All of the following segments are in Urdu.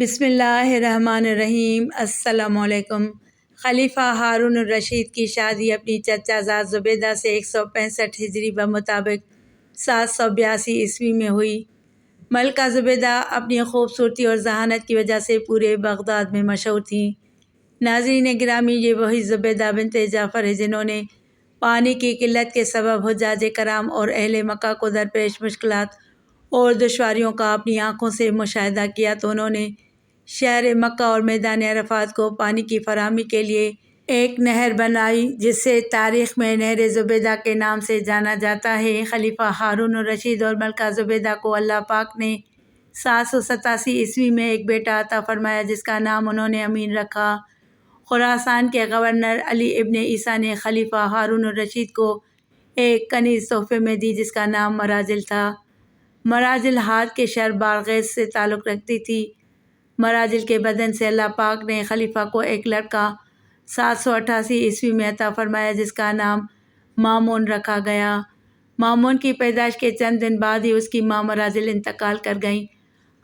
بسم اللہ الرحمن الرحیم۔ السلام علیکم۔ خلیفہ ہارون الرشید کی شادی اپنی چچا زاد زبیدہ سے 165 ہجری بمطابق 782 عیسوی میں ہوئی۔ ملکہ زبیدہ اپنی خوبصورتی اور ذہانت کی وجہ سے پورے بغداد میں مشہور تھیں۔ ناظرین گرامی، یہ وہی زبیدہ بنت جعفر ہے جنہوں نے پانی کی قلت کے سبب حجاج کرام اور اہل مکہ کو درپیش مشکلات اور دشواریوں کا اپنی آنکھوں سے مشاہدہ کیا تو انہوں نے شہر مکہ اور میدان عرفات کو پانی کی فراہمی کے لیے ایک نہر بنائی جسے تاریخ میں نہر زبیدہ کے نام سے جانا جاتا ہے۔ خلیفہ ہارون الرشید اور ملکہ زبیدہ کو اللہ پاک نے 787 عیسوی میں ایک بیٹا عطا فرمایا جس کا نام انہوں نے امین رکھا۔ خراسان کے گورنر علی ابن عیسیٰ نے خلیفہ ہارون الرشید کو ایک کنیز تحفے میں دی جس کا نام مراجل تھا۔ مراجل ہاتھ کے شہر بارغیس سے تعلق رکھتی تھی۔ مراجل کے بدن سے اللہ پاک نے خلیفہ کو ایک لڑکا 788 عیسوی میں عطا فرمایا جس کا نام مامون رکھا گیا۔ مامون کی پیدائش کے چند دن بعد ہی اس کی ماں مراجل انتقال کر گئیں۔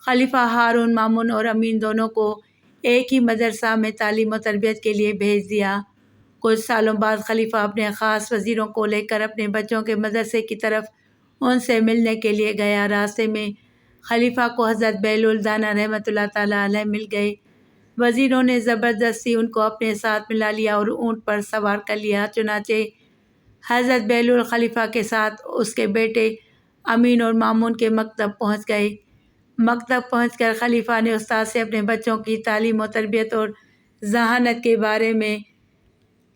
خلیفہ ہارون مامون اور امین دونوں کو ایک ہی مدرسہ میں تعلیم و تربیت کے لیے بھیج دیا۔ کچھ سالوں بعد خلیفہ اپنے خاص وزیروں کو لے کر اپنے بچوں کے مدرسے کی طرف ان سے ملنے کے لیے گیا۔ راستے میں خلیفہ کو حضرت بہلول دانا رحمۃ اللہ تعالیٰ علیہ مل گئے۔ وزیروں نے زبردستی ان کو اپنے ساتھ ملا لیا اور اونٹ پر سوار کر لیا۔ چنانچہ حضرت بہلول خلیفہ کے ساتھ اس کے بیٹے امین اور مامون کے مکتب پہنچ گئے۔ مکتب پہنچ کر خلیفہ نے استاد سے اپنے بچوں کی تعلیم و تربیت اور ذہانت کے بارے میں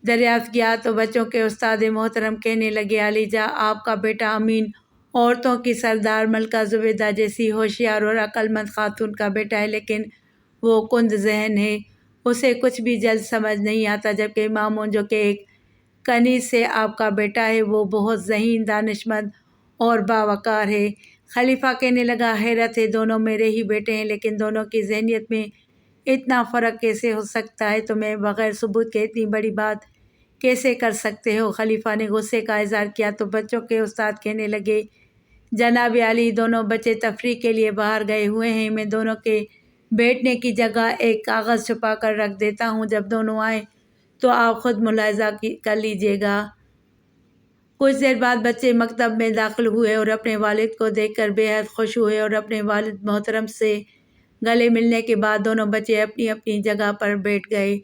دریافت کیا تو بچوں کے استاد محترم کہنے لگے، علی جاں آپ کا بیٹا امین عورتوں کی سردار ملکہ زبیدہ جیسی ہوشیار اور عقل مند خاتون کا بیٹا ہے، لیکن وہ کند ذہن ہے، اسے کچھ بھی جلد سمجھ نہیں آتا، جبکہ مامون جو کہ ایک کنیز سے آپ کا بیٹا ہے وہ بہت ذہین، دانشمند اور باوقار ہے۔ خلیفہ کہنے لگا، حیرت ہے، دونوں میرے ہی بیٹے ہیں لیکن دونوں کی ذہنیت میں اتنا فرق کیسے ہو سکتا ہے؟ تمہیں بغیر ثبوت کے اتنی بڑی بات کیسے کر سکتے ہو؟ خلیفہ نے غصے کا اظہار کیا تو بچوں کے استاد کہنے لگے، جناب عالی، دونوں بچے تفریح کے لیے باہر گئے ہوئے ہیں، میں دونوں کے بیٹھنے کی جگہ ایک کاغذ چھپا کر رکھ دیتا ہوں، جب دونوں آئیں تو آپ خود ملاحظہ کر لیجیے گا۔ کچھ دیر بعد بچے مکتب میں داخل ہوئے اور اپنے والد کو دیکھ کر بے حد خوش ہوئے اور اپنے والد محترم سے گلے ملنے کے بعد دونوں بچے اپنی اپنی جگہ پر بیٹھ گئے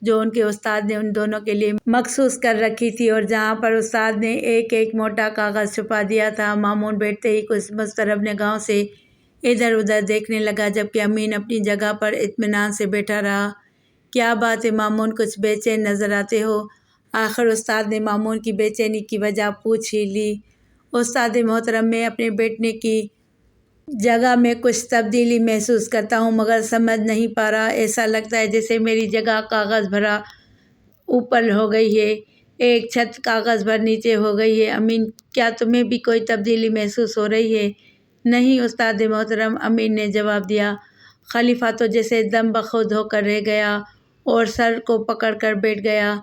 جو ان کے استاد نے ان دونوں کے لیے مخصوص کر رکھی تھی اور جہاں پر استاد نے ایک ایک موٹا کاغذ چھپا دیا تھا۔ مامون بیٹھتے ہی کچھ مضطرب نگاہوں سے ادھر ادھر دیکھنے لگا جبکہ امین اپنی جگہ پر اطمینان سے بیٹھا رہا۔ کیا بات ہے مامون، کچھ بے چین نظر آتے ہو؟ آخر استاد نے مامون کی بے چینی کی وجہ پوچھ ہی لی۔ استاد محترم، میں اپنے بیٹھنے کی جگہ میں کچھ تبدیلی محسوس کرتا ہوں مگر سمجھ نہیں پا رہا، ایسا لگتا ہے جیسے میری جگہ کاغذ بھرا اوپر ہو گئی ہے، ایک چھت کاغذ بھر نیچے ہو گئی ہے۔ امین، کیا تمہیں بھی کوئی تبدیلی محسوس ہو رہی ہے؟ نہیں استاد محترم، امین نے جواب دیا۔ خلیفہ تو جیسے دم بخود ہو کر رہ گیا اور سر کو پکڑ کر بیٹھ گیا۔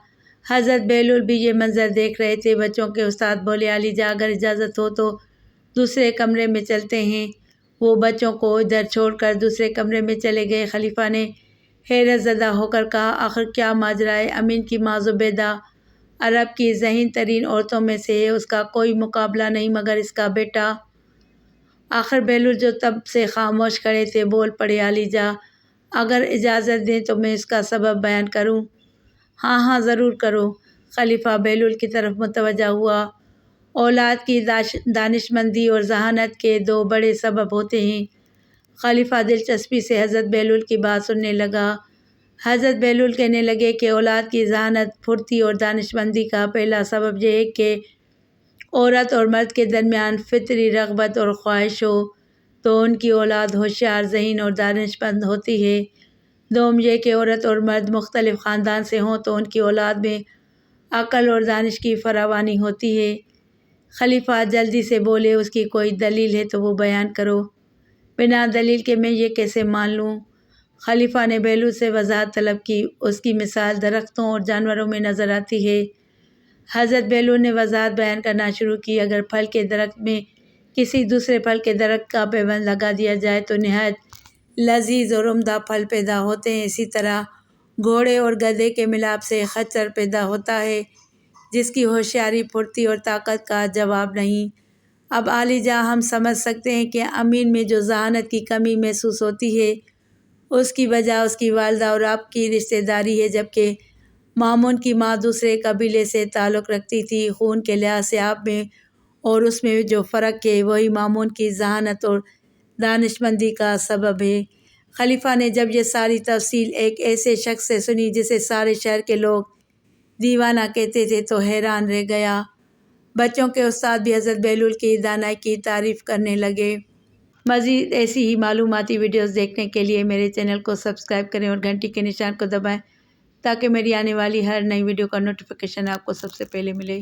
حضرت بہلول بھی یہ منظر دیکھ رہے تھے۔ بچوں کے استاد بولے، علی جاں اگر اجازت ہو تو دوسرے کمرے میں چلتے ہیں۔ وہ بچوں کو ادھر چھوڑ کر دوسرے کمرے میں چلے گئے۔ خلیفہ نے حیرت زدہ ہو کر کہا، آخر کیا ماجرا ہے؟ امین کی ماں زبیدہ عرب کی ذہین ترین عورتوں میں سے ہے، اس کا کوئی مقابلہ نہیں، مگر اس کا بیٹا… آخر بہلول جو تب سے خاموش کھڑے تھے بول پڑے، علی جاں اگر اجازت دیں تو میں اس کا سبب بیان کروں؟ ہاں ہاں ضرور کرو۔ خلیفہ بہلول کی طرف متوجہ ہوا۔ اولاد کی دانشمندی اور ذہانت کے دو بڑے سبب ہوتے ہیں۔ خلیفہ دلچسپی سے حضرت بہلول کی بات سننے لگا۔ حضرت بہلول کہنے لگے کہ اولاد کی ذہانت، پھرتی اور دانشمندی کا پہلا سبب یہ ہے کہ عورت اور مرد کے درمیان فطری رغبت اور خواہش ہو تو ان کی اولاد ہوشیار، ذہین اور دانشمند ہوتی ہے۔ دوم یہ کہ عورت اور مرد مختلف خاندان سے ہوں تو ان کی اولاد میں عقل اور دانش کی فراوانی ہوتی ہے۔ خلیفہ جلدی سے بولے، اس کی کوئی دلیل ہے تو وہ بیان کرو۔ بنا دلیل کے میں یہ کیسے مان لوں؟ خلیفہ نے بہلول سے وضاحت طلب کی۔ اس کی مثال درختوں اور جانوروں میں نظر آتی ہے۔ حضرت بہلول نے وضاحت بیان کرنا شروع کی، اگر پھل کے درخت میں کسی دوسرے پھل کے درخت کا پیوند لگا دیا جائے تو نہایت لذیذ اور عمدہ پھل پیدا ہوتے ہیں، اسی طرح گھوڑے اور گدھے کے ملاپ سے خچر پیدا ہوتا ہے جس کی ہوشیاری، پھرتی اور طاقت کا جواب نہیں۔ اب عالی جاں ہم سمجھ سکتے ہیں کہ امین میں جو ذہانت کی کمی محسوس ہوتی ہے اس کی وجہ اس کی والدہ اور آپ کی رشتہ داری ہے، جبکہ مامون کی ماں دوسرے قبیلے سے تعلق رکھتی تھی۔ خون کے لحاظ سے آپ میں اور اس میں جو فرق ہے وہی مامون کی ذہانت اور دانشمندی کا سبب ہے۔ خلیفہ نے جب یہ ساری تفصیل ایک ایسے شخص سے سنی جسے سارے شہر کے لوگ دیوانہ کہتے تھے تو حیران رہ گیا۔ بچوں کے استاد بھی حضرت بہلول کی دانائی کی تعریف کرنے لگے۔ مزید ایسی ہی معلوماتی ویڈیوز دیکھنے کے لیے میرے چینل کو سبسکرائب کریں اور گھنٹی کے نشان کو دبائیں تاکہ میری آنے والی ہر نئی ویڈیو کا نوٹیفیکیشن آپ کو سب سے پہلے ملے۔